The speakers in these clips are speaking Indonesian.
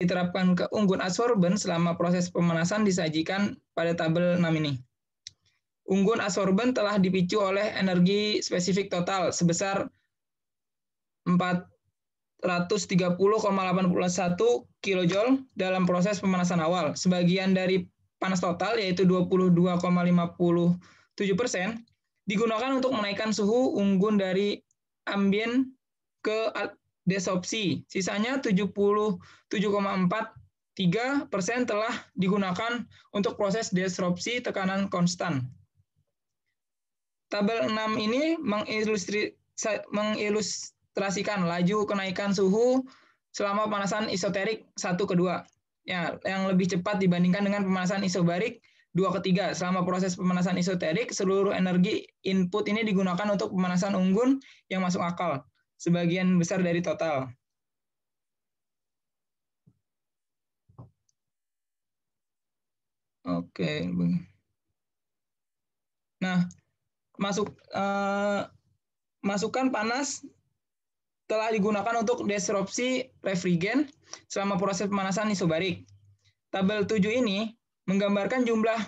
diterapkan ke unggun adsorben selama proses pemanasan disajikan pada tabel 6 ini. Unggun adsorben telah dipicu oleh energi spesifik total sebesar 430,81 kJ dalam proses pemanasan awal. Sebagian dari panas total, yaitu 22,57%, digunakan untuk menaikkan suhu unggun dari ambien ke desorpsi. Sisanya 77,43% telah digunakan untuk proses desorpsi tekanan konstan. Tabel 6 ini mengilustrasikan laju kenaikan suhu selama pemanasan isoterik 1 ke 2. Ya, yang lebih cepat dibandingkan dengan pemanasan isobarik 2 ke 3. Selama proses pemanasan isoterik, seluruh energi input ini digunakan untuk pemanasan unggun yang masuk akal, sebagian besar dari total. Oke. Nah, masukan panas telah digunakan untuk desorpsi refrigen selama proses pemanasan isobarik. Tabel 7 ini menggambarkan jumlah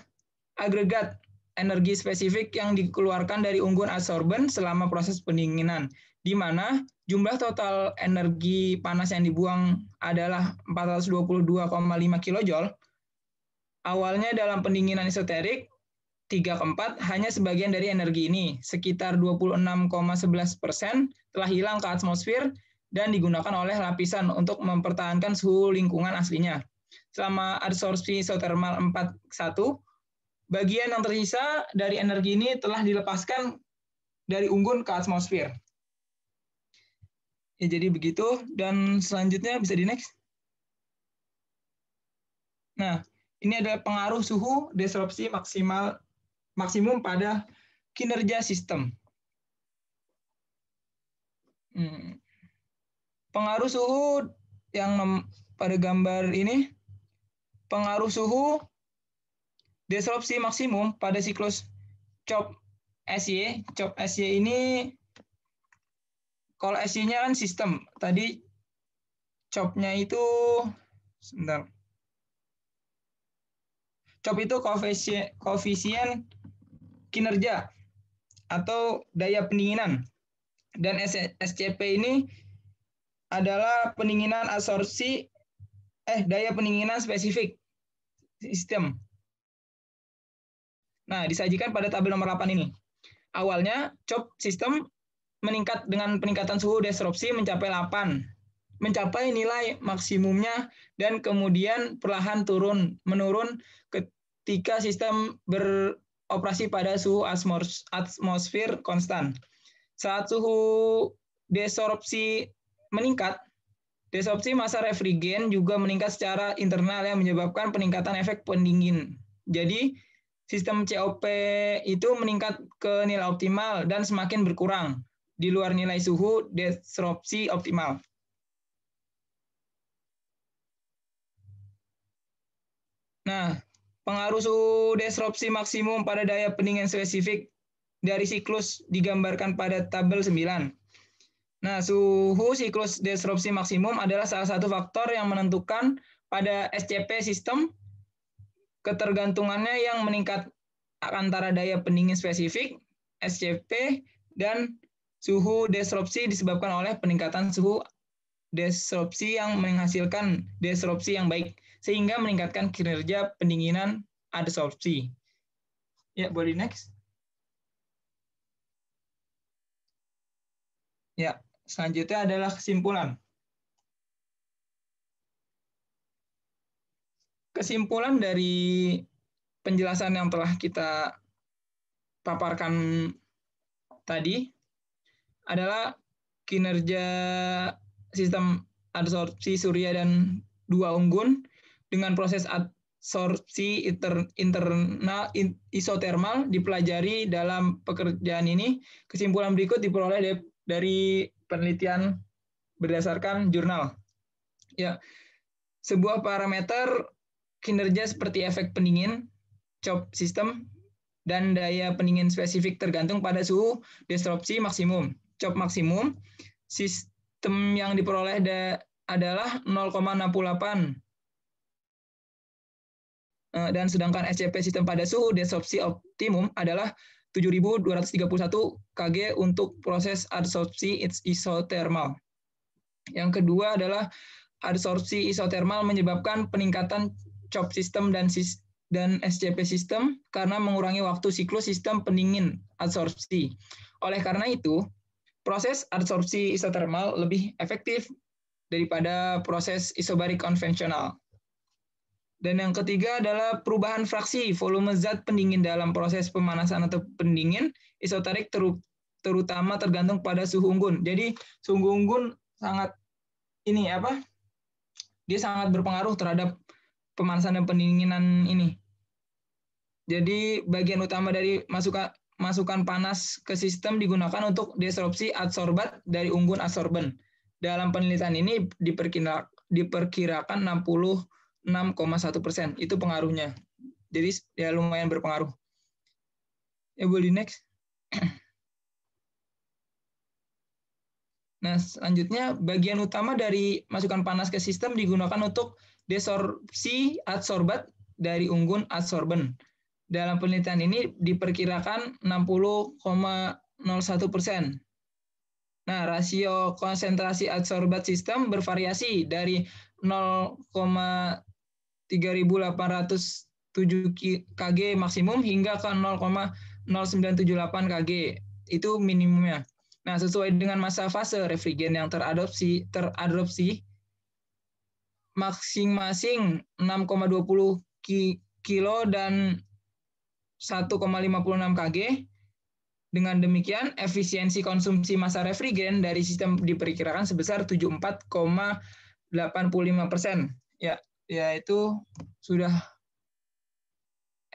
agregat energi spesifik yang dikeluarkan dari unggun adsorben selama proses pendinginan, di mana jumlah total energi panas yang dibuang adalah 422,5 kJ. Awalnya dalam pendinginan isoterik 3/4 hanya sebagian dari energi ini, sekitar 26,11% telah hilang ke atmosfer dan digunakan oleh lapisan untuk mempertahankan suhu lingkungan aslinya. Selama adsorpsi isotermal 4/1, bagian yang tersisa dari energi ini telah dilepaskan dari unggun ke atmosfer. Ya, jadi begitu, dan selanjutnya bisa di next. Nah, ini adalah pengaruh suhu desorpsi maksimum pada kinerja sistem. Pengaruh suhu yang pada gambar ini, pengaruh suhu desorpsi maksimum pada siklus COP-SY. COP-SY ini, kalau SY-nya kan sistem, tadi COP-nya itu, sebentar. COP itu koefisien kinerja atau daya pendinginan. Dan SCP ini adalah pendinginan absorpsi daya pendinginan spesifik sistem. Nah, disajikan pada tabel nomor 8 ini. Awalnya COP sistem meningkat dengan peningkatan suhu desorpsi mencapai nilai maksimumnya, dan kemudian perlahan menurun ketika sistem beroperasi pada suhu atmosfer konstan. Saat suhu desorpsi meningkat, desorpsi massa refrigen juga meningkat secara internal yang menyebabkan peningkatan efek pendingin. Jadi, sistem COP itu meningkat ke nilai optimal dan semakin berkurang di luar nilai suhu desorpsi optimal. Nah, pengaruh suhu desorpsi maksimum pada daya pendingin spesifik dari siklus digambarkan pada tabel 9. Nah, suhu siklus desorpsi maksimum adalah salah satu faktor yang menentukan pada SCP sistem. Ketergantungannya yang meningkat antara daya pendingin spesifik, SCP, dan suhu desorpsi disebabkan oleh peningkatan suhu desorpsi yang menghasilkan desorpsi yang baik, sehingga meningkatkan kinerja pendinginan adsorpsi. Ya, boleh next. Ya, selanjutnya adalah kesimpulan. Kesimpulan dari penjelasan yang telah kita paparkan tadi adalah kinerja sistem adsorpsi surya dan dua unggun dengan proses adsorpsi internal isotermal dipelajari dalam pekerjaan ini. Kesimpulan berikut diperoleh dari penelitian berdasarkan jurnal. Ya, sebuah parameter kinerja seperti efek pendingin, COP sistem, dan daya pendingin spesifik tergantung pada suhu desorpsi maksimum. COP maksimum, sistem yang diperoleh adalah 0,68 dan sedangkan SCP sistem pada suhu desorpsi optimum adalah 7.231 kg untuk proses adsorpsi isotermal. Yang kedua adalah adsorpsi isotermal menyebabkan peningkatan CHOP sistem dan SCP sistem karena mengurangi waktu siklus sistem pendingin adsorpsi. Oleh karena itu, proses adsorpsi isotermal lebih efektif daripada proses isobarik konvensional. Dan yang ketiga adalah perubahan fraksi volume zat pendingin dalam proses pemanasan atau pendingin isoterik terutama tergantung pada suhu unggun. Jadi suhu unggun sangat dia sangat berpengaruh terhadap pemanasan dan pendinginan ini. Jadi bagian utama dari masukan panas ke sistem digunakan untuk desorpsi adsorbat dari unggun adsorben. Dalam penelitian ini diperkirakan 66,1%. Itu pengaruhnya. Jadi ya lumayan berpengaruh. Ya boleh next. Nah, selanjutnya bagian utama dari masukan panas ke sistem digunakan untuk desorpsi adsorbat dari unggun adsorben. Dalam penelitian ini diperkirakan 60,01%. Nah, rasio konsentrasi adsorbat sistem bervariasi dari 0,3807 kg maksimum hingga ke 0,0978 kg. Itu minimumnya. Nah, sesuai dengan masa fase refrigen yang teradopsi masing-masing 6,20 kilo dan 1,56 kg. Dengan demikian, efisiensi konsumsi massa refrigen dari sistem diperkirakan sebesar 74,85%. Ya itu sudah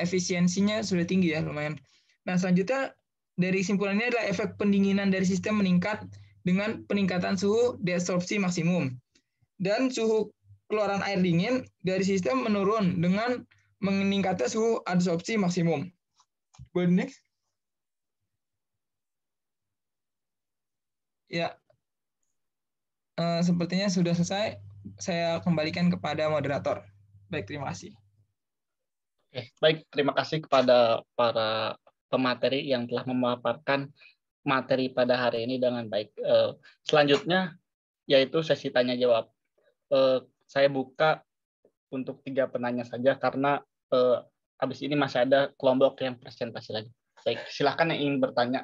efisiensinya sudah tinggi ya, lumayan. Nah, selanjutnya dari kesimpulannya adalah efek pendinginan dari sistem meningkat dengan peningkatan suhu desorpsi maksimum. Dan suhu keluaran air dingin dari sistem menurun dengan meningkatnya suhu adsorpsi maksimum. Boleh next? Ya, sepertinya sudah selesai. Saya kembalikan kepada moderator. Baik, terima kasih. Oke, baik, terima kasih kepada para pemateri yang telah memaparkan materi pada hari ini dengan baik. Selanjutnya yaitu sesi tanya jawab. Saya buka untuk 3 penanya saja karena habis ini masih ada kelompok yang presentasi lagi. Baik, silakan yang ingin bertanya.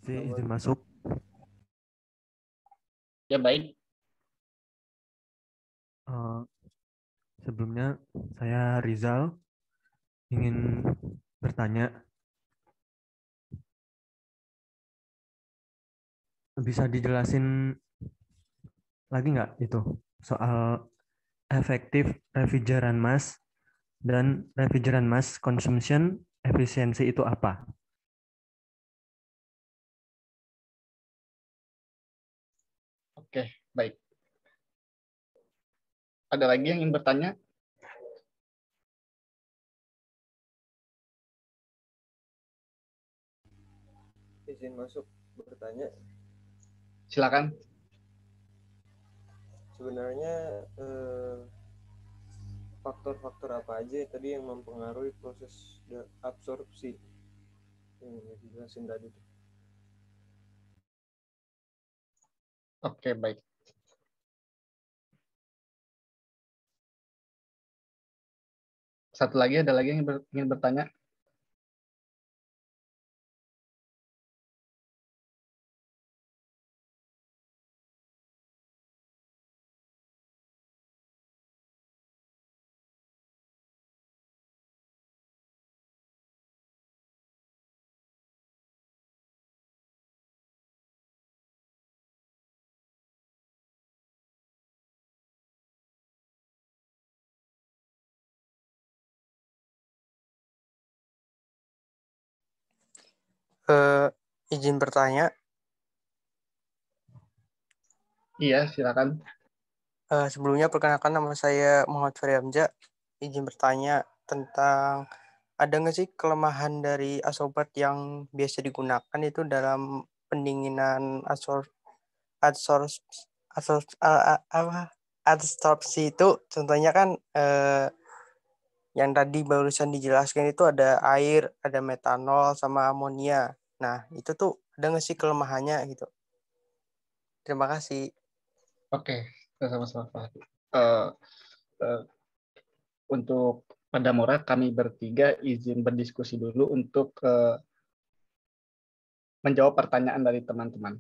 Izin masuk. Ya, baik. Sebelumnya saya Rizal ingin bertanya. Bisa dijelasin lagi nggak itu soal efektif refrigeran mass dan refrigeran mass consumption efisiensi itu apa? Oke, baik. Ada lagi yang ingin bertanya? Izin masuk bertanya. Silakan. Sebenarnya faktor-faktor apa aja tadi yang mempengaruhi proses absorpsi yang dijelasin tadi? Oke, baik. Satu lagi, ada lagi yang ingin bertanya? Izin bertanya. Iya, silakan. Sebelumnya perkenalkan nama saya Muhammad Ferry Hamzah. Izin bertanya tentang ada nggak sih kelemahan dari adsorbat yang biasa digunakan itu dalam pendinginan adsorpsi itu? Contohnya kan yang tadi barusan dijelaskan itu ada air, ada metanol, sama amonia. Nah, itu tuh ada nggak sih kelemahannya gitu? Terima kasih. Oke, sama-sama Fahri. Untuk pada Mora, kami bertiga izin berdiskusi dulu untuk menjawab pertanyaan dari teman-teman.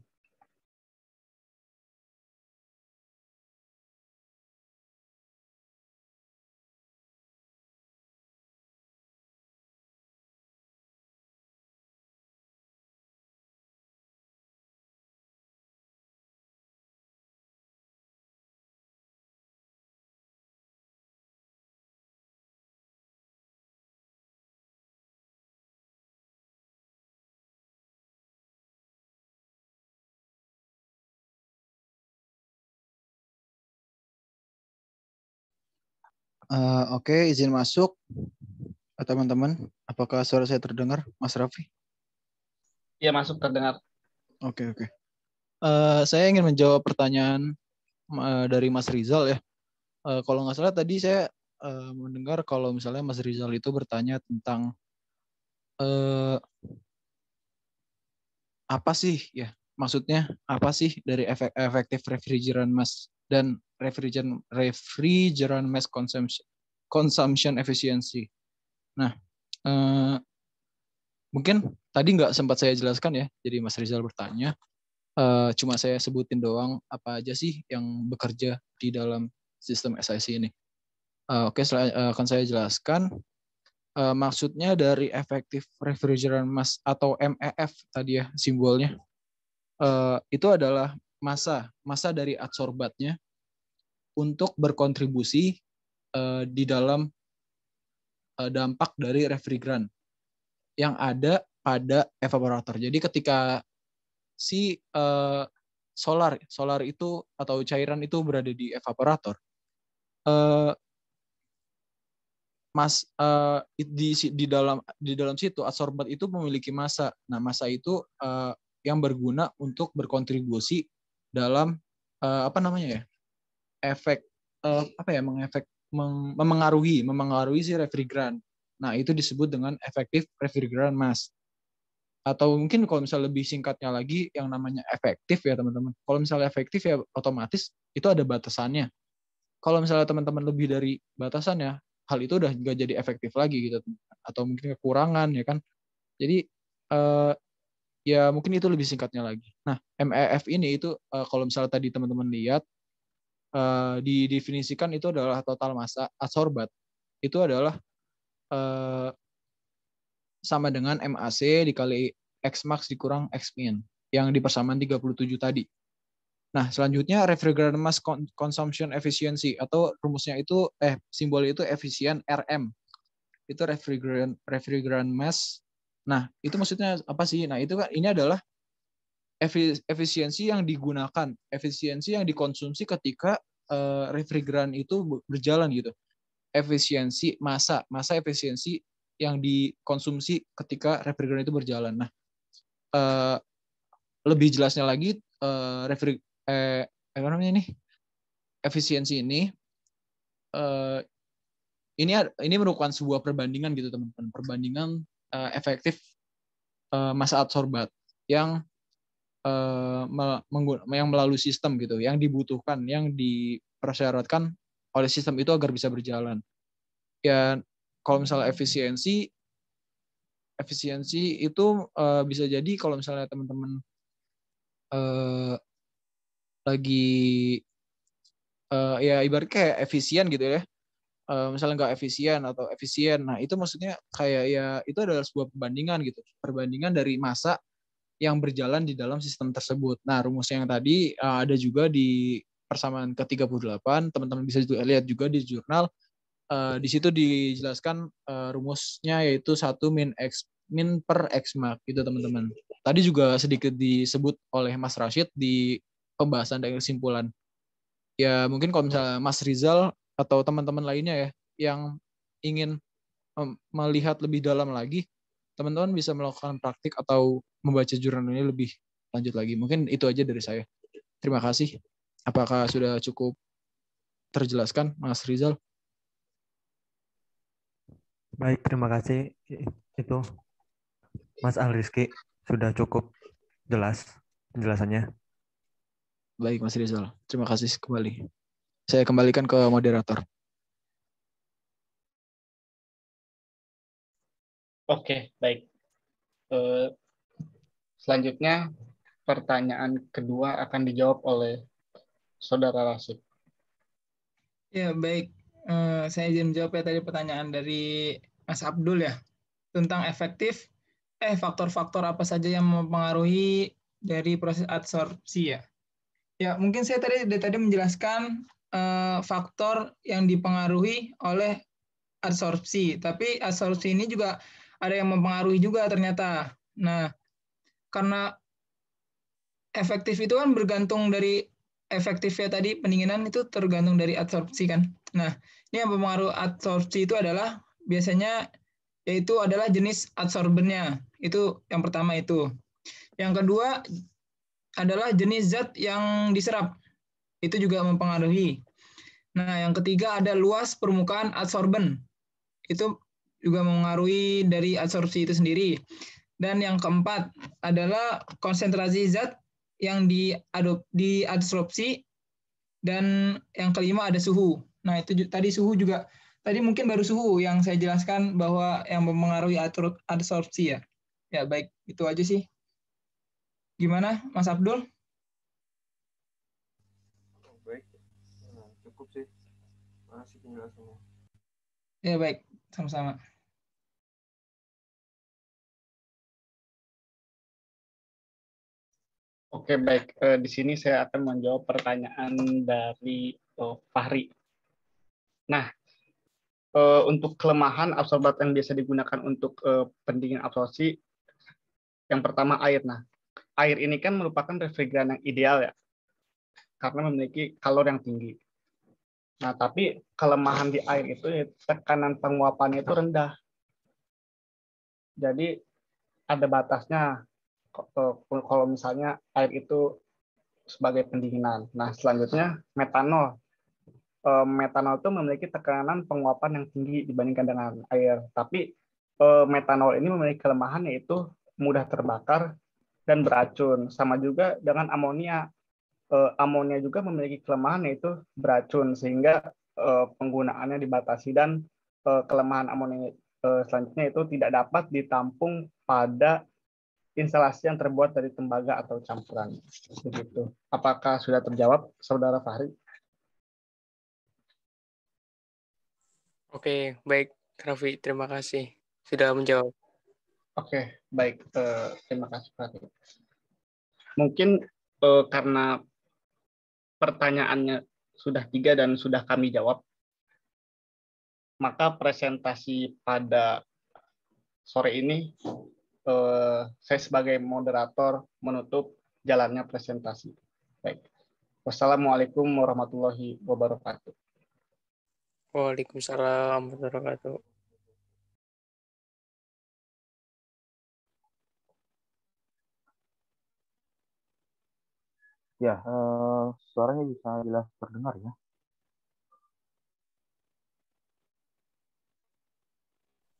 Oke, izin masuk teman-teman. Apakah suara saya terdengar, Mas Raffi? Ya, masuk terdengar. Oke. Saya ingin menjawab pertanyaan dari Mas Rizal ya. Kalau nggak salah tadi saya mendengar kalau misalnya Mas Rizal itu bertanya tentang apa sih ya, maksudnya apa sih dari efektif refrigerant mass dan refrigerant mass consumption efficiency. Nah, mungkin tadi nggak sempat saya jelaskan ya, jadi Mas Rizal bertanya, cuma saya sebutin doang apa aja sih yang bekerja di dalam sistem SIC ini. Oke, akan saya jelaskan. Maksudnya dari efektif refrigerant mass atau MEF tadi ya simbolnya, itu adalah massa dari adsorbatnya untuk berkontribusi di dalam dampak dari refrigeran yang ada pada evaporator. Jadi ketika si solar itu atau cairan itu berada di evaporator, di dalam situ adsorbat itu memiliki massa. Nah, massa itu yang berguna untuk berkontribusi dalam efek memengaruhi si refrigeran. Nah, itu disebut dengan efektif refrigerant mass. Atau mungkin kalau misalnya lebih singkatnya lagi yang namanya efektif ya teman-teman. Kalau misalnya efektif ya otomatis itu ada batasannya. Kalau misalnya teman-teman lebih dari batasannya, hal itu udah nggak jadi efektif lagi gitu, atau mungkin kekurangan ya kan. Jadi ya mungkin itu lebih singkatnya lagi. Nah, MEF ini itu kalau misalnya tadi teman-teman lihat didefinisikan itu adalah total massa adsorbat. Itu adalah sama dengan MAC dikali Xmax dikurang Xmin yang di persamaan 37 tadi. Nah, selanjutnya refrigerant mass consumption efficiency atau rumusnya itu simbolnya itu efisien RM. Itu refrigerant mass. Nah, itu maksudnya apa sih? Nah, itu kan ini adalah efisiensi yang digunakan, efisiensi yang dikonsumsi ketika refrigeran itu berjalan gitu. Efisiensi massa efisiensi yang dikonsumsi ketika refrigeran itu berjalan. Nah, lebih jelasnya lagi efisiensi ini ini merupakan sebuah perbandingan gitu teman-teman, perbandingan efektif massa adsorbat yang melalui sistem gitu, yang dibutuhkan, yang dipersyaratkan oleh sistem itu agar bisa berjalan. Ya, kalau misalnya efisiensi itu bisa jadi kalau misalnya teman-teman lagi ya ibarat kayak efisien gitu ya, misalnya nggak efisien atau efisien, nah itu maksudnya kayak ya itu adalah sebuah perbandingan gitu, perbandingan dari massa yang berjalan di dalam sistem tersebut. Nah, rumusnya yang tadi ada juga di persamaan ke-38, teman-teman bisa lihat juga di jurnal. Di situ dijelaskan rumusnya yaitu 1 min per Xmax gitu teman-teman. Tadi juga sedikit disebut oleh Mas Rashid di pembahasan dari kesimpulan. Ya mungkin kalau misalnya Mas Rizal atau teman-teman lainnya ya yang ingin melihat lebih dalam lagi, teman-teman bisa melakukan praktik atau membaca jurnal ini lebih lanjut lagi. Mungkin itu aja dari saya. Terima kasih. Apakah sudah cukup terjelaskan, Mas Rizal? Baik, terima kasih. Itu Mas Al Rizky sudah cukup jelas penjelasannya. Baik, Mas Rizal. Terima kasih kembali. Saya kembalikan ke moderator. Oke, baik. Selanjutnya pertanyaan kedua akan dijawab oleh Saudara Rasid. Ya, baik. Saya izin menjawab ya tadi pertanyaan dari Mas Abdul ya, tentang faktor-faktor apa saja yang mempengaruhi dari proses adsorpsi ya. Ya, mungkin saya tadi menjelaskan faktor yang dipengaruhi oleh adsorpsi, tapi adsorpsi ini juga ada yang mempengaruhi juga ternyata. Nah, karena efektif itu kan bergantung dari efektifnya tadi, pendinginan itu tergantung dari adsorpsi kan. Nah, ini yang mempengaruhi adsorpsi itu adalah biasanya yaitu adalah jenis adsorbennya. Itu yang pertama itu. Yang kedua adalah jenis zat yang diserap. Itu juga mempengaruhi. Nah, yang ketiga ada luas permukaan adsorben. Itu juga mempengaruhi dari adsorpsi itu sendiri. Dan yang keempat adalah konsentrasi zat yang diadsorpsi, dan yang kelima ada suhu. Nah, itu tadi suhu juga, tadi mungkin baru suhu yang saya jelaskan bahwa yang mempengaruhi adsorpsi ya. Ya, baik, itu aja sih. Gimana, Mas Abdul? Baik, nah, cukup sih. Makasih penjelasannya. Ya, baik, sama-sama. Oke, baik. Di sini saya akan menjawab pertanyaan dari Fahri. Nah, untuk kelemahan absorbat yang biasa digunakan untuk pendingin absorpsi, yang pertama air. Nah, air ini kan merupakan refrigeran yang ideal ya, karena memiliki kalor yang tinggi. Nah, tapi kelemahan di air itu ya, tekanan penguapannya itu rendah. Jadi ada batasnya kalau misalnya air itu sebagai pendinginan. Nah, selanjutnya metanol. Metanol itu memiliki tekanan penguapan yang tinggi dibandingkan dengan air. Tapi metanol ini memiliki kelemahan yaitu mudah terbakar dan beracun. Sama juga dengan amonia. Amonia juga memiliki kelemahan yaitu beracun sehingga penggunaannya dibatasi, dan kelemahan amonia selanjutnya itu tidak dapat ditampung pada instalasi yang terbuat dari tembaga atau campuran. Begitu. Apakah sudah terjawab, Saudara Fahri? Oke, baik, Raffi. Terima kasih sudah menjawab. Oke, baik. Terima kasih, Fahri. Mungkin karena pertanyaannya sudah 3 dan sudah kami jawab, maka presentasi pada sore ini saya sebagai moderator menutup jalannya presentasi. Baik. Wassalamualaikum warahmatullahi wabarakatuh. Waalaikumsalam warahmatullahi wabarakatuh. Ya, suaranya bisa jelas terdengar ya.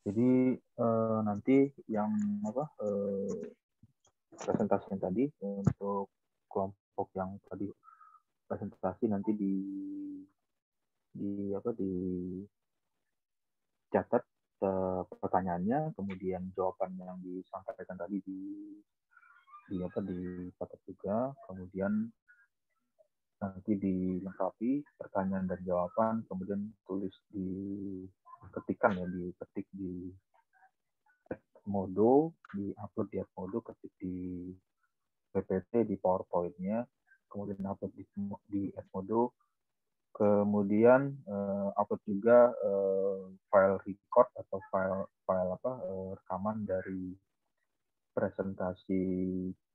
Jadi nanti yang presentasinya tadi untuk kelompok yang tadi presentasi nanti dicatat pertanyaannya, kemudian jawaban yang disampaikan tadi dicatat juga, kemudian nanti dilengkapi pertanyaan dan jawaban, kemudian diketik di Edmodo, di-upload di Edmodo, ketik di PPT di PowerPoint-nya, kemudian upload di Edmodo, kemudian upload juga file record atau file rekaman dari presentasi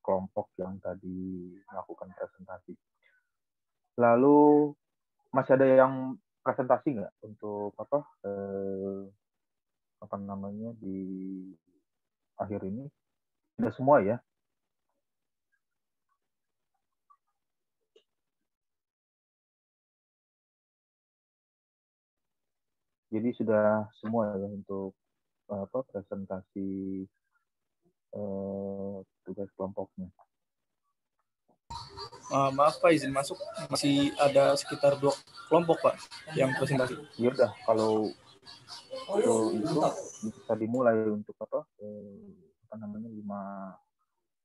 kelompok yang tadi melakukan presentasi. Lalu masih ada yang presentasi nggak untuk apa namanya di akhir ini? Sudah semua ya? Jadi sudah semua ya untuk presentasi tugas kelompoknya. Maaf Pak, izin masuk. Masih ada sekitar 2 kelompok Pak yang presentasi. Ya udah, kalau itu bisa dimulai untuk 5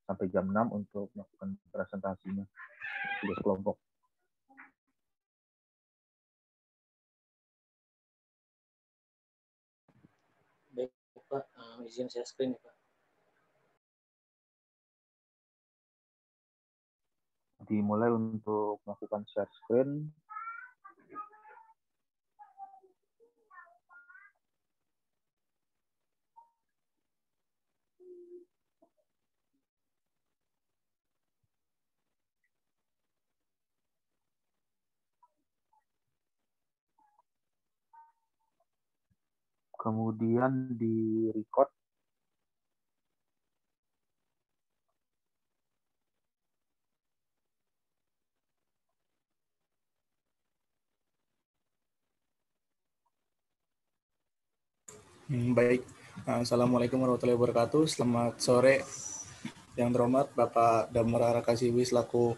sampai jam 6 untuk melakukan presentasinya tugas kelompok. Baik Pak, izin share screen ya Pak. Dimulai untuk melakukan share screen. Kemudian di record. Baik. Assalamualaikum warahmatullahi wabarakatuh. Selamat sore yang terhormat Bapak Damar Rakasiwi selaku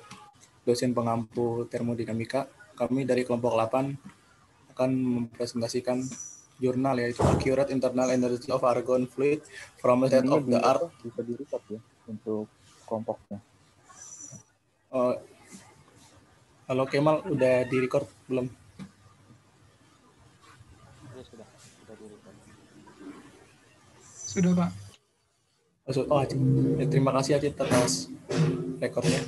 dosen pengampu termodinamika. Kami dari kelompok 8 akan mempresentasikan jurnal yaitu Accurate Internal Energy of Argon Fluid from a State of the Art. Bisa di-record ya untuk kelompoknya. Halo Kemal, udah di-record belum? Sudah, Pak. Terima kasih Acit atas rekornya.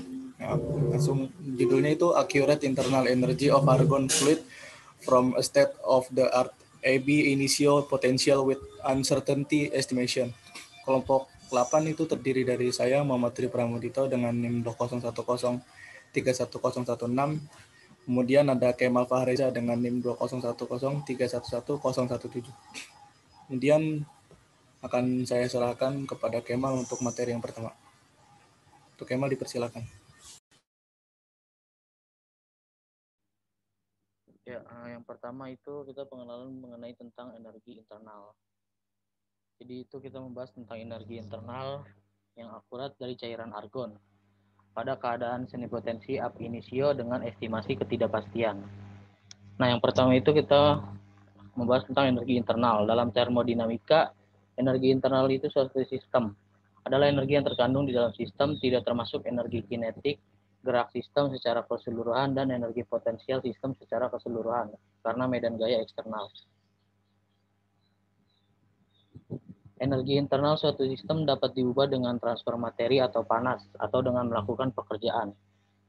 Langsung judulnya itu Accurate Internal Energy of Argon Fluid from a State of the Art AB Initial Potential with Uncertainty Estimation. Kelompok 8 itu terdiri dari saya Muhammad Tri Pramudito dengan NIM 201031016. Kemudian ada Kemal Fahreza dengan NIM 20103111017. Kemudian akan saya serahkan kepada Kemal untuk materi yang pertama. Untuk Kemal dipersilakan. Ya, yang pertama itu kita pengenalan mengenai tentang energi internal. Jadi itu kita membahas tentang energi internal yang akurat dari cairan argon pada keadaan seni potensi ab initio dengan estimasi ketidakpastian. Nah, yang pertama itu kita membahas tentang energi internal. Dalam termodinamika, energi internal itu suatu sistem. Adalah energi yang terkandung di dalam sistem, tidak termasuk energi kinetik, gerak sistem secara keseluruhan, dan energi potensial sistem secara keseluruhan, karena medan gaya eksternal. Energi internal suatu sistem dapat diubah dengan transfer materi atau panas, atau dengan melakukan pekerjaan.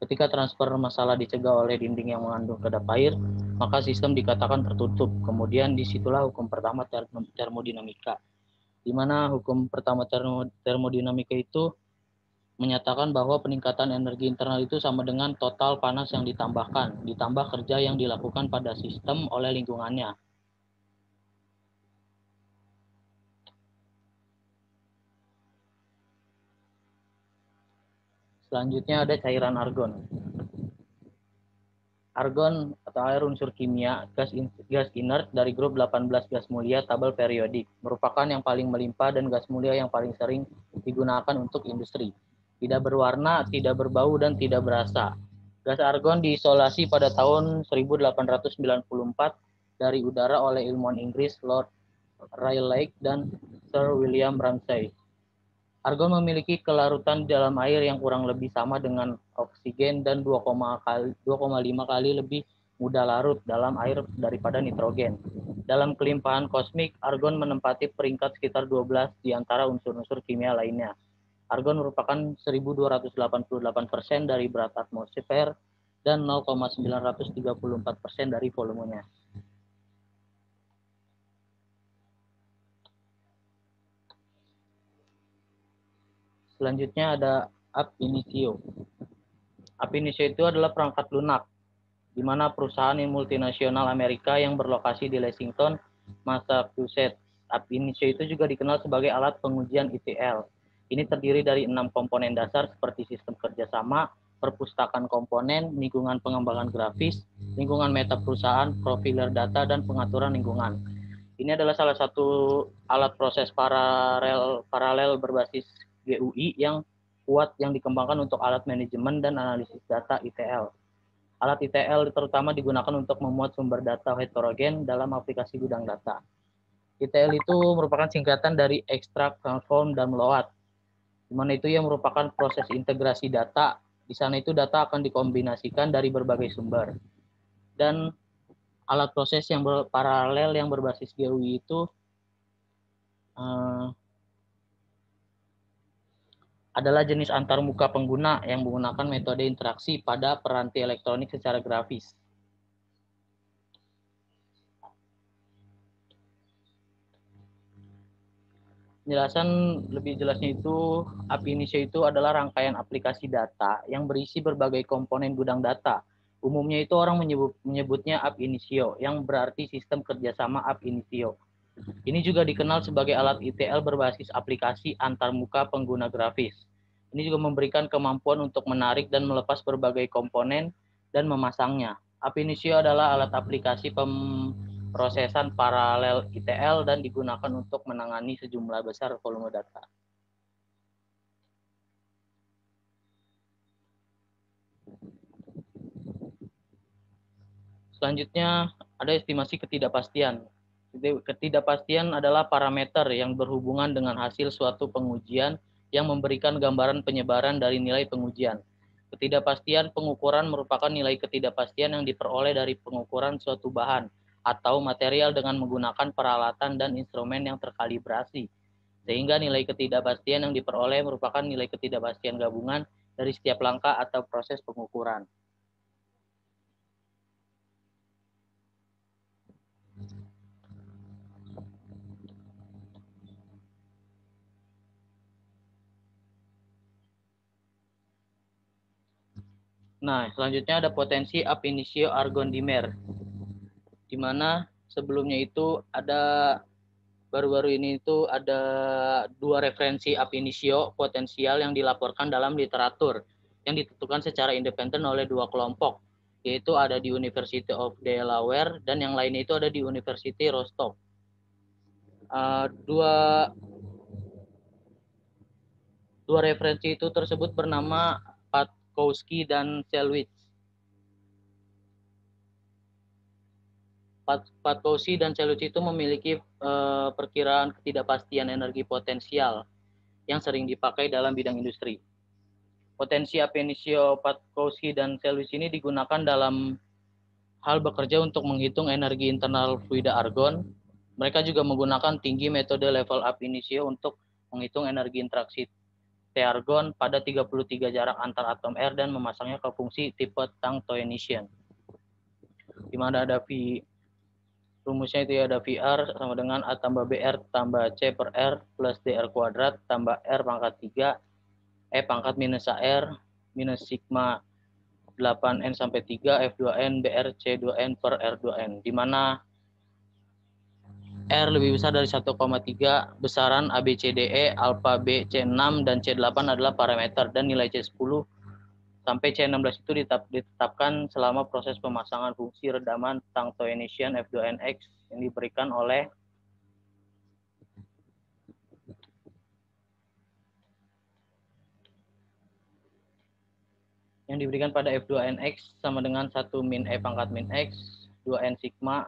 Ketika transfer masalah dicegah oleh dinding yang mengandung kedap air, maka sistem dikatakan tertutup. Kemudian disitulah hukum pertama termodinamika, di mana hukum pertama termodinamika itu menyatakan bahwa peningkatan energi internal itu sama dengan total panas yang ditambahkan, ditambah kerja yang dilakukan pada sistem oleh lingkungannya. Selanjutnya ada cairan argon. Argon atau air unsur kimia, gas inert dari grup 18 gas mulia tabel periodik, merupakan yang paling melimpah dan gas mulia yang paling sering digunakan untuk industri. Tidak berwarna, tidak berbau, dan tidak berasa. Gas argon diisolasi pada tahun 1894 dari udara oleh ilmuwan Inggris Lord Rayleigh dan Sir William Ramsay. Argon memiliki kelarutan di dalam air yang kurang lebih sama dengan oksigen dan 2,5 kali lebih mudah larut dalam air daripada nitrogen. Dalam kelimpahan kosmik, argon menempati peringkat sekitar 12 di antara unsur-unsur kimia lainnya. Argon merupakan 1.288% dari berat atmosfer dan 0,934% dari volumenya. Selanjutnya ada ab initio. Ab initio itu adalah perangkat lunak. di mana perusahaan multinasional Amerika yang berlokasi di Lexington, Massachusetts. Ab initio itu juga dikenal sebagai alat pengujian ETL. Ini terdiri dari 6 komponen dasar seperti sistem kerjasama, perpustakaan komponen, lingkungan pengembangan grafis, lingkungan meta perusahaan, profiler data, dan pengaturan lingkungan. Ini adalah salah satu alat proses paralel berbasis GUI yang kuat yang dikembangkan untuk alat manajemen dan analisis data ETL. Alat ETL terutama digunakan untuk memuat sumber data heterogen dalam aplikasi gudang data. ETL itu merupakan singkatan dari extract, transform, dan load. Di mana itu yang merupakan proses integrasi data. Di sana itu data akan dikombinasikan dari berbagai sumber. Dan alat proses yang paralel yang berbasis GUI itu adalah jenis antarmuka pengguna yang menggunakan metode interaksi pada peranti elektronik secara grafis. Penjelasan lebih jelasnya itu, ab initio itu adalah rangkaian aplikasi data yang berisi berbagai komponen gudang data. Umumnya itu orang menyebutnya ab initio, yang berarti sistem kerjasama ab initio. Ini juga dikenal sebagai alat ETL berbasis aplikasi antarmuka pengguna grafis. Ini juga memberikan kemampuan untuk menarik dan melepas berbagai komponen dan memasangnya. Ab initio adalah alat aplikasi pemrosesan paralel ETL dan digunakan untuk menangani sejumlah besar volume data. Selanjutnya ada estimasi ketidakpastian. Ketidakpastian adalah parameter yang berhubungan dengan hasil suatu pengujian yang memberikan gambaran penyebaran dari nilai pengujian. Ketidakpastian pengukuran merupakan nilai ketidakpastian yang diperoleh dari pengukuran suatu bahan atau material dengan menggunakan peralatan dan instrumen yang terkalibrasi. Sehingga nilai ketidakpastian yang diperoleh merupakan nilai ketidakpastian gabungan dari setiap langkah atau proses pengukuran. Nah, selanjutnya ada potensi ab initio argon dimer, di mana sebelumnya itu ada baru-baru ini itu ada 2 referensi ab initio potensial yang dilaporkan dalam literatur yang ditentukan secara independen oleh 2 kelompok, yaitu ada di University of Delaware dan yang lainnya itu ada di University Rostock. Dua referensi itu tersebut bernama Patkowski dan Selwich. Patkowski dan Selwich itu memiliki perkiraan ketidakpastian energi potensial yang sering dipakai dalam bidang industri. Potensi ab initio Patkowski dan Selwich ini digunakan dalam hal bekerja untuk menghitung energi internal fluida argon. Mereka juga menggunakan tinggi metode level ab initio untuk menghitung energi interaksi T-argon pada 33 jarak antar atom R dan memasangnya ke fungsi tipe Tang-Toenetian. Di mana ada rumusnya itu ada VR sama dengan A tambah BR tambah C per R plus DR kuadrat tambah R pangkat 3 E pangkat minus AR minus sigma 8N sampai 3 F2N BR C2N per R2N, di mana R lebih besar dari 1,3, besaran ABCDE, alfa B, C6, dan C8 adalah parameter, dan nilai C10 sampai C16 itu ditetapkan selama proses pemasangan fungsi redaman Tang-Toenetian F2NX yang diberikan oleh pada F2NX sama dengan 1 min E pangkat min X, 2N sigma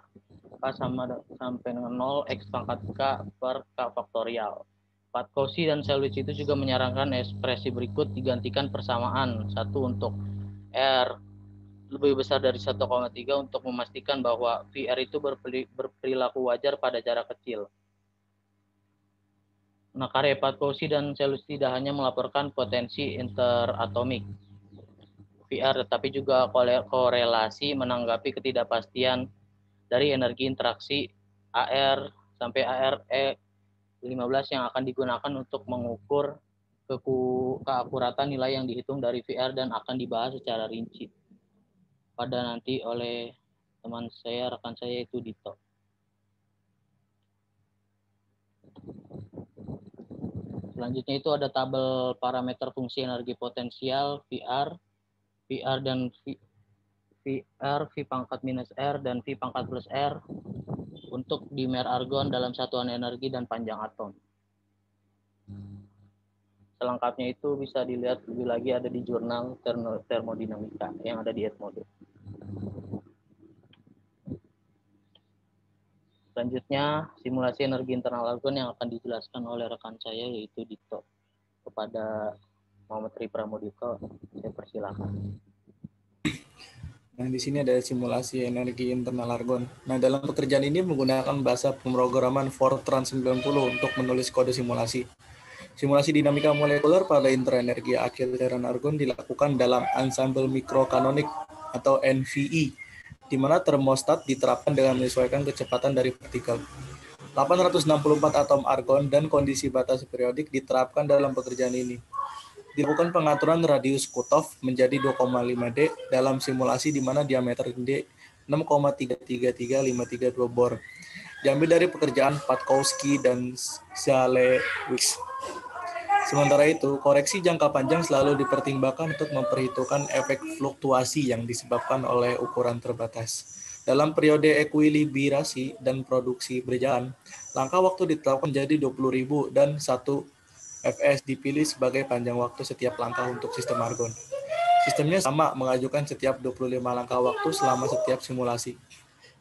K sama sampai dengan 0, X pangkat K per K faktorial. Patkowski dan Selwich itu juga menyarankan ekspresi berikut digantikan persamaan. 1 untuk R lebih besar dari 1,3 untuk memastikan bahwa VR itu berperilaku wajar pada jarak kecil. Nah, karya Patkowski dan Selwich tidak hanya melaporkan potensi interatomik VR, tetapi juga korelasi menanggapi ketidakpastian dari energi interaksi AR sampai ARE 15 yang akan digunakan untuk mengukur keakuratan nilai yang dihitung dari VR dan akan dibahas secara rinci. pada nanti oleh teman saya, rekan saya itu Dito. Selanjutnya itu ada tabel parameter fungsi energi potensial VR dan VR, V pangkat minus R dan V pangkat plus R untuk dimer argon dalam satuan energi dan panjang atom. Selengkapnya itu bisa dilihat lebih lagi ada di jurnal termodinamika yang ada di Edmodo. Selanjutnya, simulasi energi internal argon yang akan dijelaskan oleh rekan saya yaitu Dito. Kepada Muhammad Tri Pramudito, saya persilakan. Nah, di sini ada simulasi energi internal argon. Nah, dalam pekerjaan ini menggunakan bahasa pemrograman Fortran 90 untuk menulis kode simulasi. Simulasi dinamika molekuler pada interenergi akhir cairan argon dilakukan dalam ensemble mikrokanonik atau NVE, di mana termostat diterapkan dengan menyesuaikan kecepatan dari partikel. 864 atom argon dan kondisi batas periodik diterapkan dalam pekerjaan ini. Dilakukan pengaturan radius cutoff menjadi 2,5D dalam simulasi di mana diameter D 6,33352 Bohr. Diambil dari pekerjaan Patkowski dan Zalewicz. Sementara itu, koreksi jangka panjang selalu dipertimbangkan untuk memperhitungkan efek fluktuasi yang disebabkan oleh ukuran terbatas. Dalam periode ekuilibrasi dan produksi berjalan, langkah waktu ditetapkan menjadi 20.000 dan 1 Fs dipilih sebagai panjang waktu setiap langkah untuk sistem argon. Sistemnya sama, mengajukan setiap 25 langkah waktu selama setiap simulasi.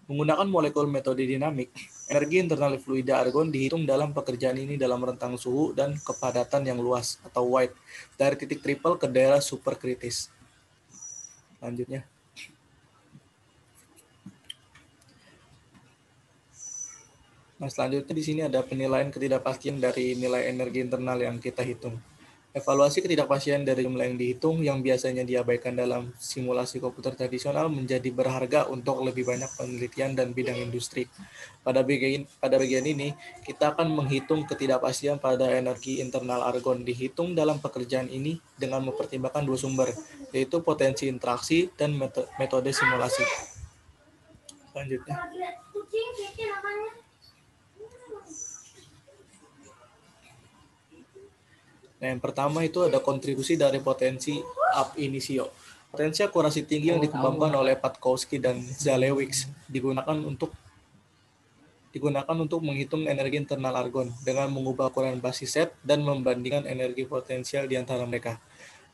Menggunakan molekul metode dinamik, energi internal fluida argon dihitung dalam pekerjaan ini dalam rentang suhu dan kepadatan yang luas atau wide dari titik triple ke daerah superkritis. Lanjutnya. Nah, selanjutnya di sini ada penilaian ketidakpastian dari nilai energi internal yang kita hitung. Evaluasi ketidakpastian dari jumlah yang dihitung yang biasanya diabaikan dalam simulasi komputer tradisional menjadi berharga untuk lebih banyak penelitian dan bidang industri. Pada bagian ini, kita akan menghitung ketidakpastian pada energi internal argon dihitung dalam pekerjaan ini dengan mempertimbangkan dua sumber, yaitu potensi interaksi dan metode simulasi. Selanjutnya. Nah, yang pertama itu ada kontribusi dari potensi ab initio. Potensi akurasi tinggi yang dikembangkan oleh Patkowski dan Zalewicz digunakan untuk menghitung energi internal argon dengan mengubah ukuran basis set dan membandingkan energi potensial di antara mereka.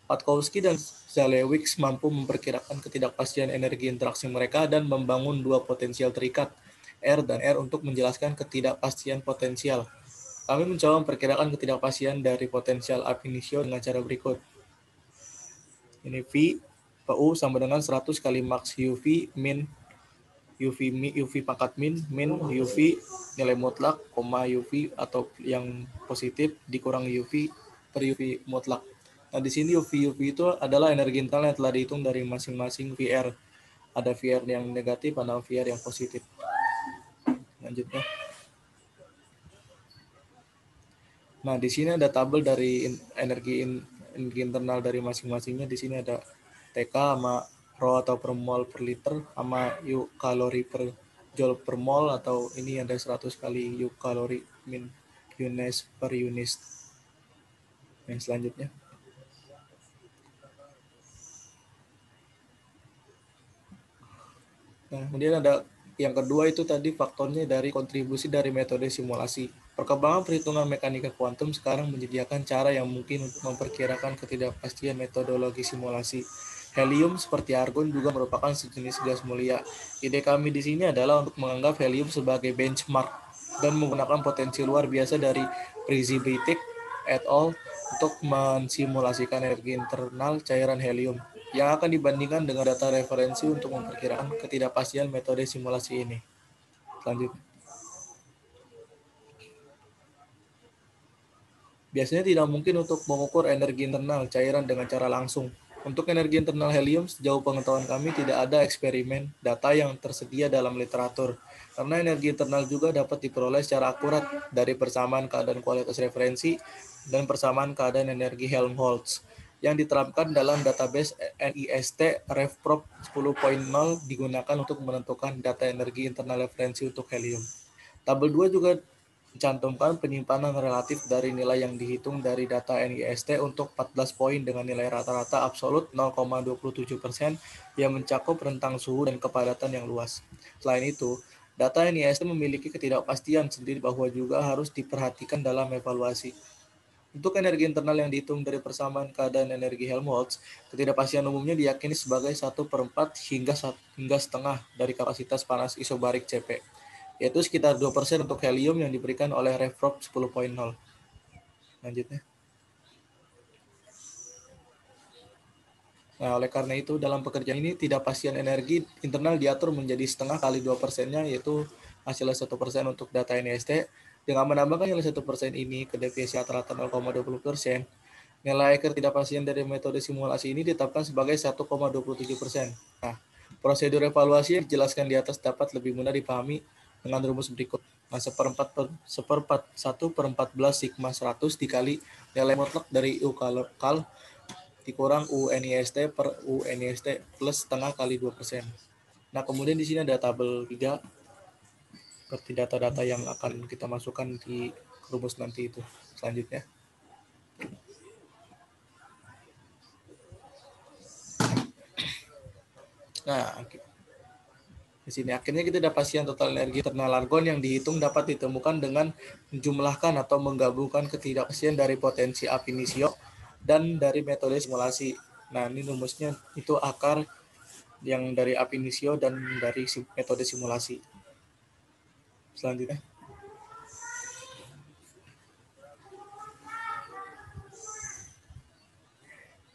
Patkowski dan Zalewicz mampu memperkirakan ketidakpastian energi interaksi mereka dan membangun dua potensial terikat, R dan R, untuk menjelaskan ketidakpastian potensial. Kami mencoba memperkirakan ketidakpastian dari potensial ab initio dengan cara berikut. Ini V, PU sama dengan 100 kali max UV min UV pangkat min UV nilai mutlak, UV atau yang positif dikurang UV per UV mutlak. Nah, di sini UV itu adalah energi internal yang telah dihitung dari masing-masing VR. Ada VR yang negatif, ada VR yang positif. Lanjutnya. Nah, di sini ada tabel dari energi internal dari masing-masingnya. Di sini ada TK sama rho atau per mol per liter sama U kalori per joule per mol, atau ini ada 100 kali U kalori min units per unit. Yang selanjutnya. Nah, kemudian ada yang kedua itu tadi faktornya dari kontribusi dari metode simulasi. Perkembangan perhitungan mekanika kuantum sekarang menyediakan cara yang mungkin untuk memperkirakan ketidakpastian metodologi simulasi. Helium seperti argon juga merupakan sejenis gas mulia. Ide kami di sini adalah untuk menganggap helium sebagai benchmark dan menggunakan potensi luar biasa dari Przybylak et al. Untuk mensimulasikan energi internal cairan helium yang akan dibandingkan dengan data referensi untuk memperkirakan ketidakpastian metode simulasi ini. Selanjutnya. Biasanya tidak mungkin untuk mengukur energi internal cairan dengan cara langsung. Untuk energi internal helium, sejauh pengetahuan kami tidak ada eksperimen data yang tersedia dalam literatur. Karena energi internal juga dapat diperoleh secara akurat dari persamaan keadaan kualitas referensi dan persamaan keadaan energi Helmholtz. yang diterapkan dalam database NIST RefProp 10.0 digunakan untuk menentukan data energi internal referensi untuk helium. Tabel 2 juga mencantumkan penyimpanan relatif dari nilai yang dihitung dari data NIST untuk 14 poin dengan nilai rata-rata absolut 0,27% yang mencakup rentang suhu dan kepadatan yang luas. Selain itu, data NIST memiliki ketidakpastian sendiri bahwa juga harus diperhatikan dalam evaluasi. Untuk energi internal yang dihitung dari persamaan keadaan energi Helmholtz, ketidakpastian umumnya diyakini sebagai 1/4 hingga setengah dari kapasitas panas isobarik CP, yaitu sekitar 2% untuk helium yang diberikan oleh RefProp 10.0. Lanjutnya. Nah, oleh karena itu, dalam pekerjaan ini, ketidakpastian energi internal diatur menjadi setengah kali 2%-nya, yaitu hasilnya 1% untuk data NIST. Dengan menambahkan nilai 1% ini ke deviasi rata-rata 0,20%, nilai ketidakpastian dari metode simulasi ini ditetapkan sebagai 1,27%. Nah, prosedur evaluasi yang dijelaskan di atas dapat lebih mudah dipahami dengan rumus berikut. Nah, 1/14 sigma 100 dikali nilai mutlak dari U kal dikurang U NIST per U NIST plus setengah kali 2%. Nah, kemudian di sini ada tabel 3 seperti data-data yang akan kita masukkan di rumus nanti itu selanjutnya. Nah, di sini akhirnya kita dapat pastian total energi internal argon yang dihitung dapat ditemukan dengan menjumlahkan atau menggabungkan ketidakpastian dari potensi ab initio dan dari metode simulasi. Nah, ini rumusnya itu akar yang dari ab initio dan dari metode simulasi. Selanjutnya.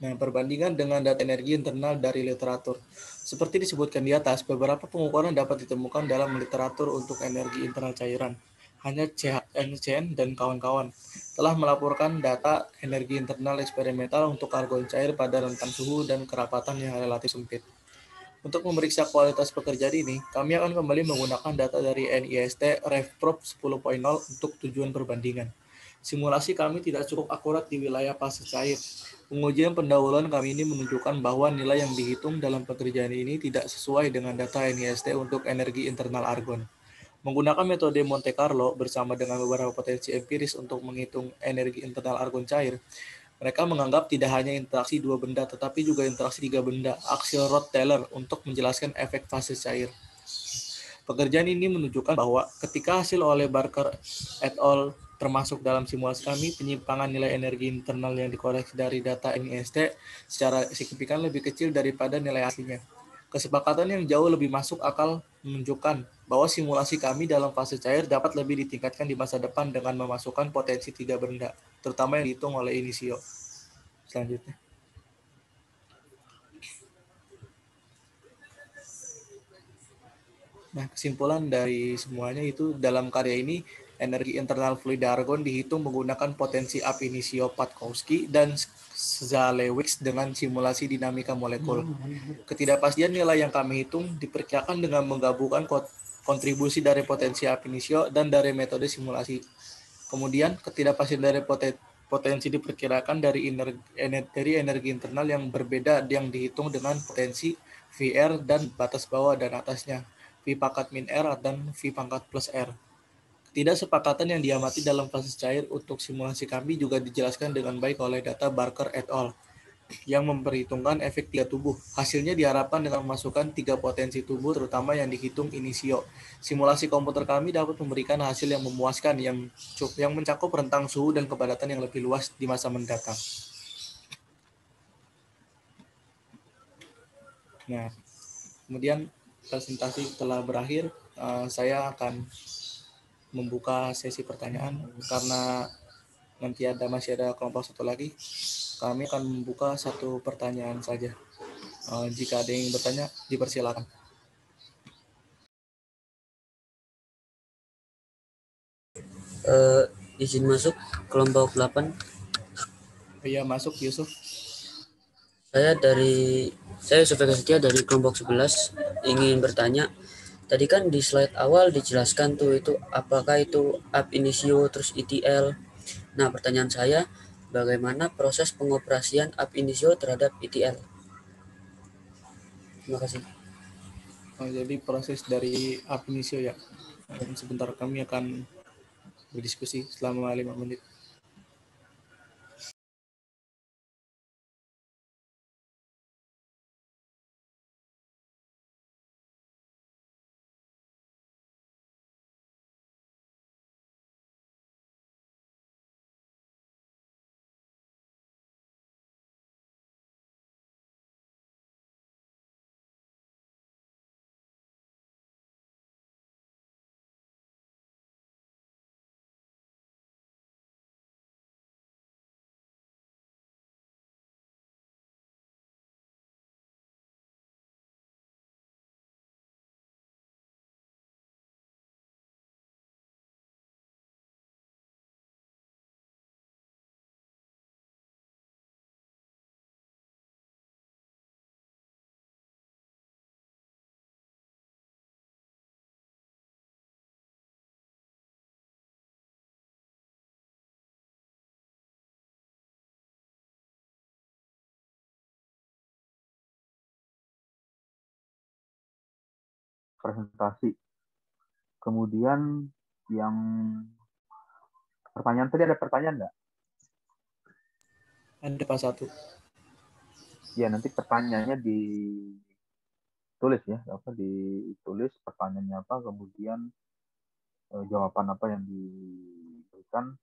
Nah, perbandingan dengan data energi internal dari literatur. Seperti disebutkan di atas, beberapa pengukuran dapat ditemukan dalam literatur untuk energi internal cairan. Hanya CHN dan kawan-kawan telah melaporkan data energi internal eksperimental untuk argon cair pada rentang suhu dan kerapatan yang relatif sempit. Untuk memeriksa kualitas pekerjaan ini, kami akan kembali menggunakan data dari NIST RefProp 10.0 untuk tujuan perbandingan. Simulasi kami tidak cukup akurat di wilayah fase cair. Pengujian pendahuluan kami ini menunjukkan bahwa nilai yang dihitung dalam pekerjaan ini tidak sesuai dengan data NIST untuk energi internal argon. Menggunakan metode Monte Carlo bersama dengan beberapa potensi empiris untuk menghitung energi internal argon cair, mereka menganggap tidak hanya interaksi dua benda, tetapi juga interaksi tiga benda, Axelrod-Taylor, untuk menjelaskan efek fase cair. Pekerjaan ini menunjukkan bahwa ketika hasil oleh Barker et al. Termasuk dalam simulasi kami, penyimpangan nilai energi internal yang dikoreksi dari data NIST secara signifikan lebih kecil daripada nilai aslinya. Kesepakatan yang jauh lebih masuk akal menunjukkan bahwa simulasi kami dalam fase cair dapat lebih ditingkatkan di masa depan dengan memasukkan potensi tiga benda, terutama yang dihitung oleh Initio. Selanjutnya. Nah, kesimpulan dari semuanya itu dalam karya ini, energi internal fluida argon dihitung menggunakan potensi ab initio Patkowski dan Zalewicz dengan simulasi dinamika molekul. Ketidakpastian nilai yang kami hitung diperkirakan dengan menggabungkan kontribusi dari potensi ab initio dan dari metode simulasi. Kemudian, ketidakpastian dari potensi diperkirakan dari energi internal yang berbeda yang dihitung dengan potensi VR dan batas bawah dan atasnya, V pangkat min R dan V pangkat plus R. Ketidaksepakatan yang diamati dalam fase cair untuk simulasi kami juga dijelaskan dengan baik oleh data Barker et al. Yang memperhitungkan efek tiga tubuh. Hasilnya diharapkan dengan memasukkan tiga potensi tubuh, terutama yang dihitung Initio. Simulasi komputer kami dapat memberikan hasil yang memuaskan yang mencakup rentang suhu dan kepadatan yang lebih luas di masa mendatang. Nah, kemudian presentasi telah berakhir, saya akan membuka sesi pertanyaan karena nanti masih ada kelompok satu lagi. Kami akan membuka satu pertanyaan saja. Jika ada yang bertanya, dipersilakan. Izin masuk kelompok 8. Iya, masuk Yusuf. Saya Yusuf Eka Setia dari kelompok 11 ingin bertanya. Tadi kan di slide awal dijelaskan tuh itu apakah itu ab initio terus ETL. Nah, pertanyaan saya, bagaimana proses pengoperasian ab initio terhadap ETL. Terima kasih. Jadi proses dari ab initio ya. Sebentar kami akan berdiskusi selama 5 menit. Presentasi. Kemudian yang pertanyaan tadi, ada pertanyaan nggak? Ada Pak 1. Ya, nanti pertanyaannya ditulis ya, ditulis pertanyaannya apa, kemudian jawaban apa yang diberikan,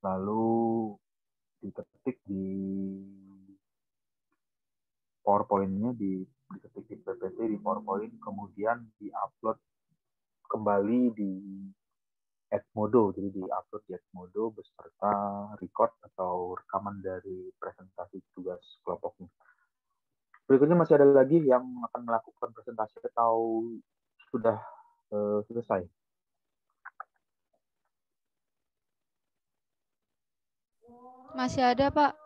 lalu diketik di PowerPoint-nya, diketik di PPT di PowerPoint, kemudian diupload kembali di Edmodo, jadi diupload di Edmodo beserta record atau rekaman dari presentasi tugas kelompoknya. Berikutnya masih ada lagi yang akan melakukan presentasi atau sudah selesai? Masih ada, Pak.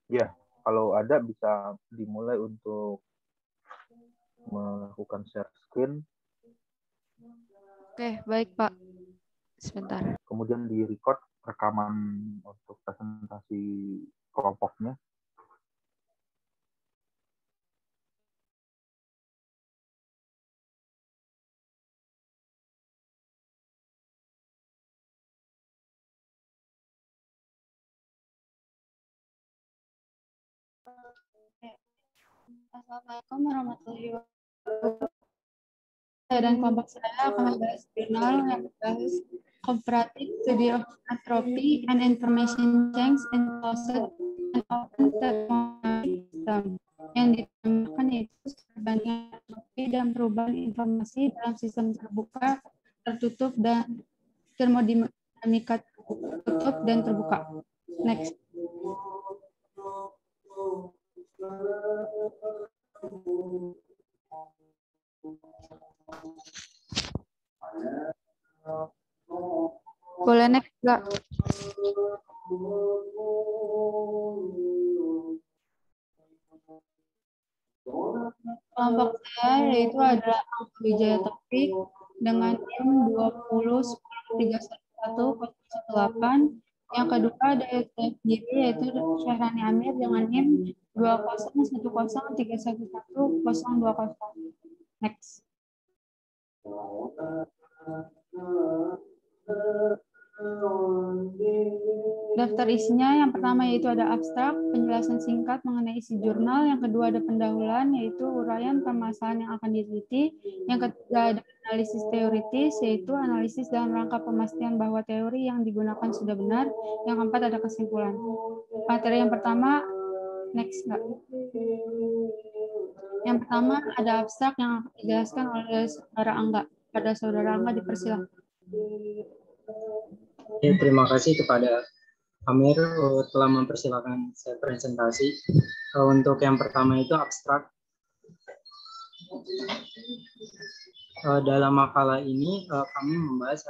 Ya, kalau ada bisa dimulai untuk melakukan share screen. Oke, baik, Pak. Sebentar. Kemudian di-record rekaman untuk presentasi kelompoknya. Assalamualaikum warahmatullahi wabarakatuh. Saya dan kelompok saya akan membahas jurnal yang membahas Comparative Study of Entropy and Information Change in Closed and Open Thermodynamic System. Yang ditambahkan yaitu perbandingan entropi dan perubahan informasi dalam sistem terbuka, tertutup, dan termodinamika tertutup dan terbuka. Next. Boleh next nggak? Kelompok saya yaitu adalah Angka Wijaya Topik dengan NIM 20/311/018. Yang kedua ada saya sendiri yaitu Syahrani Amir dengan NIM 20/311/020. Next. Daftar isinya yang pertama yaitu ada abstrak, penjelasan singkat mengenai isi jurnal, yang kedua ada pendahuluan yaitu uraian permasalahan yang akan diteliti, yang ketiga ada analisis teoritis yaitu analisis dalam rangka pemastian bahwa teori yang digunakan sudah benar, yang keempat ada kesimpulan. Materi yang pertama, next enggak. Yang pertama ada abstrak yang dijelaskan oleh saudara Angga. Pada saudara Angga dipersilakan. Terima kasih kepada Amir telah mempersilakan saya presentasi. Untuk yang pertama itu abstrak. Dalam makalah ini kami membahas